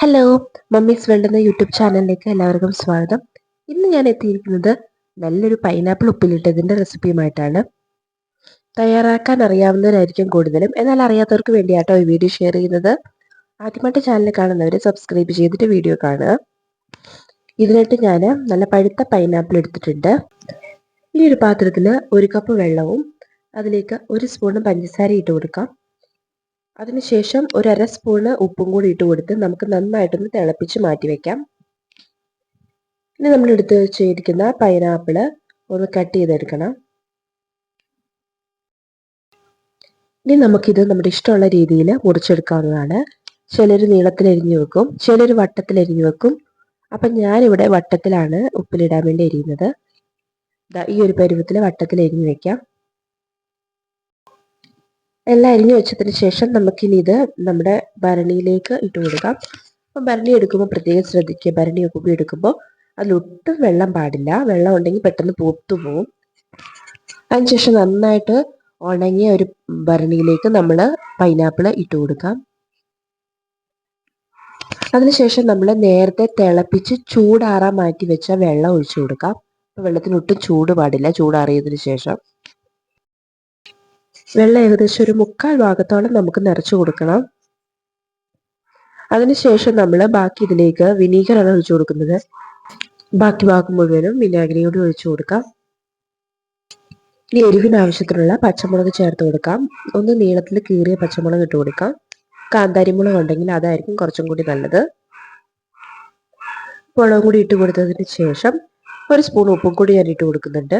Hello, mummies world എന്ന YouTube ചാനലിലേക്ക് എല്ലാവർക്കും സ്വാഗതം. ഇന്ന് ഞാൻ എത്തിയിരിക്കുന്നത് നല്ലൊരു പൈനാപ്പിൾ ഉപ്പിലിട്ടതിൻ്റെ റെസിപ്പിയുമായിട്ടാണ്. തയ്യാറാക്കാൻ അറിയാവുന്നവരായിരിക്കും കൂടുതലും, എന്നാൽ അറിയാത്തവർക്ക് വേണ്ടിയാട്ടോ ഈ വീഡിയോ ഷെയർ ചെയ്യുന്നത്. ആദ്യമായിട്ട് ചാനൽ കാണുന്നവർ സബ്സ്ക്രൈബ് ചെയ്തിട്ട് വീഡിയോ കാണുക. ഇതിനായിട്ട് ഞാൻ നല്ല പഴുത്ത പൈനാപ്പിൾ എടുത്തിട്ടുണ്ട്. ഈ ഒരു പാത്രത്തിൽ 1 കപ്പ് വെള്ളവും അതിലേക്ക് 1 സ്പൂൺ പഞ്ചസാര ഇട്ട് കൊടുക്കാം. അതിനുശേഷം 1/2 സ്പൂണ് ഉപ്പും കൂടി ഇട്ട് കൊടുത്ത് നമുക്ക് നന്നായിട്ടൊന്ന് തിളപ്പിച്ച് മാറ്റി വെക്കാം. ഇനി നമ്മൾ എടുത്ത് വെച്ചിരിക്കുന്ന പൈനാപ്പിൾ ഒന്ന് കട്ട് ചെയ്തെടുക്കണം. ഇനി നമുക്കിത് നമ്മുടെ ഇഷ്ടമുള്ള രീതിയിൽ മുറിച്ചെടുക്കാവുന്നതാണ്. ചിലർ നീളത്തിലരിഞ്ഞു വെക്കും, ചിലർ വട്ടത്തിലരിഞ്ഞു വെക്കും. അപ്പം ഞാനിവിടെ വട്ടത്തിലാണ് ഉപ്പിലിടാൻ വേണ്ടി എരിയുന്നത്. ഈ ഒരു പരുവത്തിൽ വട്ടത്തിൽ എരിഞ്ഞു വെക്കാം. എല്ലാം അരിഞ്ഞു വെച്ചതിന് ശേഷം നമുക്കിനി ഇത് നമ്മുടെ ഭരണിയിലേക്ക് ഇട്ട് കൊടുക്കാം. അപ്പം ഭരണി എടുക്കുമ്പോൾ പ്രത്യേകം ശ്രദ്ധിക്കുക, ഭരണിയൊക്കെ എടുക്കുമ്പോൾ അതിലൊട്ടും വെള്ളം പാടില്ല. വെള്ളം ഉണ്ടെങ്കിൽ പെട്ടെന്ന് പൂത്തു പോകും. അതിനുശേഷം നന്നായിട്ട് ഉണങ്ങിയ ഒരു ഭരണിയിലേക്ക് നമ്മൾ പൈനാപ്പിൾ ഇട്ട് കൊടുക്കാം. അതിനുശേഷം നമ്മൾ നേരത്തെ തിളപ്പിച്ച് ചൂടാറാൻ മാറ്റി വെച്ച വെള്ളം ഒഴിച്ചു കൊടുക്കാം. വെള്ളത്തിന് ഒട്ടും ചൂട് പാടില്ല. ചൂടാറിയതിനു ശേഷം വെള്ളം ഏകദേശം ഒരു 1/4 ഭാഗത്തോളം നമുക്ക് നിറച്ചു കൊടുക്കണം. അതിനുശേഷം നമ്മൾ ബാക്കി ഇതിലേക്ക് വിനീഗറാണ് ഒഴിച്ചു കൊടുക്കുന്നത്. ബാക്കി ഭാഗം മുഴുവനും വിനാഗിരിയോട് ഒഴിച്ചു കൊടുക്കാം. ഇനി എരിവിന് ആവശ്യത്തിനുള്ള പച്ചമുളക് ചേർത്ത് കൊടുക്കാം. ഒന്ന് നീളത്തിൽ കീറിയ പച്ചമുളക് ഇട്ട് കൊടുക്കാം. കാന്താരിമുളക് ഉണ്ടെങ്കിൽ അതായിരിക്കും കുറച്ചും കൂടി നല്ലത്. മുളകും കൂടി ഇട്ട് കൊടുത്തതിന് ശേഷം 1 സ്പൂൺ ഉപ്പും കൂടി ഞാൻ ഇട്ട് കൊടുക്കുന്നുണ്ട്.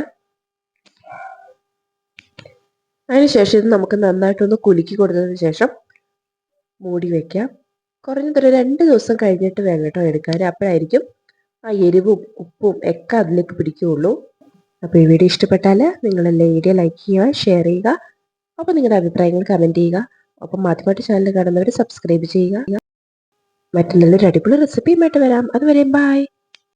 അതിനുശേഷം ഇത് നമുക്ക് നന്നായിട്ടൊന്ന് കുലുക്കി കൊടുത്തതിന് ശേഷം മൂടി വയ്ക്കാം. കുറഞ്ഞതൊരു 2 ദിവസം കഴിഞ്ഞിട്ട് വേണം കേട്ടോ എടുക്കാൻ. അപ്പോഴായിരിക്കും ആ എരിവും ഉപ്പും ഒക്കെ അതിലേക്ക് പിടിക്കുകയുള്ളൂ. അപ്പോൾ ഈ വീഡിയോ ഇഷ്ടപ്പെട്ടാൽ നിങ്ങളെല്ലാം വീഡിയോ ലൈക്ക് ചെയ്യുക, ഷെയർ ചെയ്യുക. അപ്പോൾ നിങ്ങളുടെ അഭിപ്രായങ്ങൾ കമൻറ്റ് ചെയ്യുക. ഒപ്പം ആദ്യമായിട്ട് ചാനൽ കാണുന്നവർ സബ്സ്ക്രൈബ് ചെയ്യുക. മറ്റു നല്ലൊരു അടിപൊളി റെസിപ്പിയുമായിട്ട് വരാം. അതുവരെ ബൈ.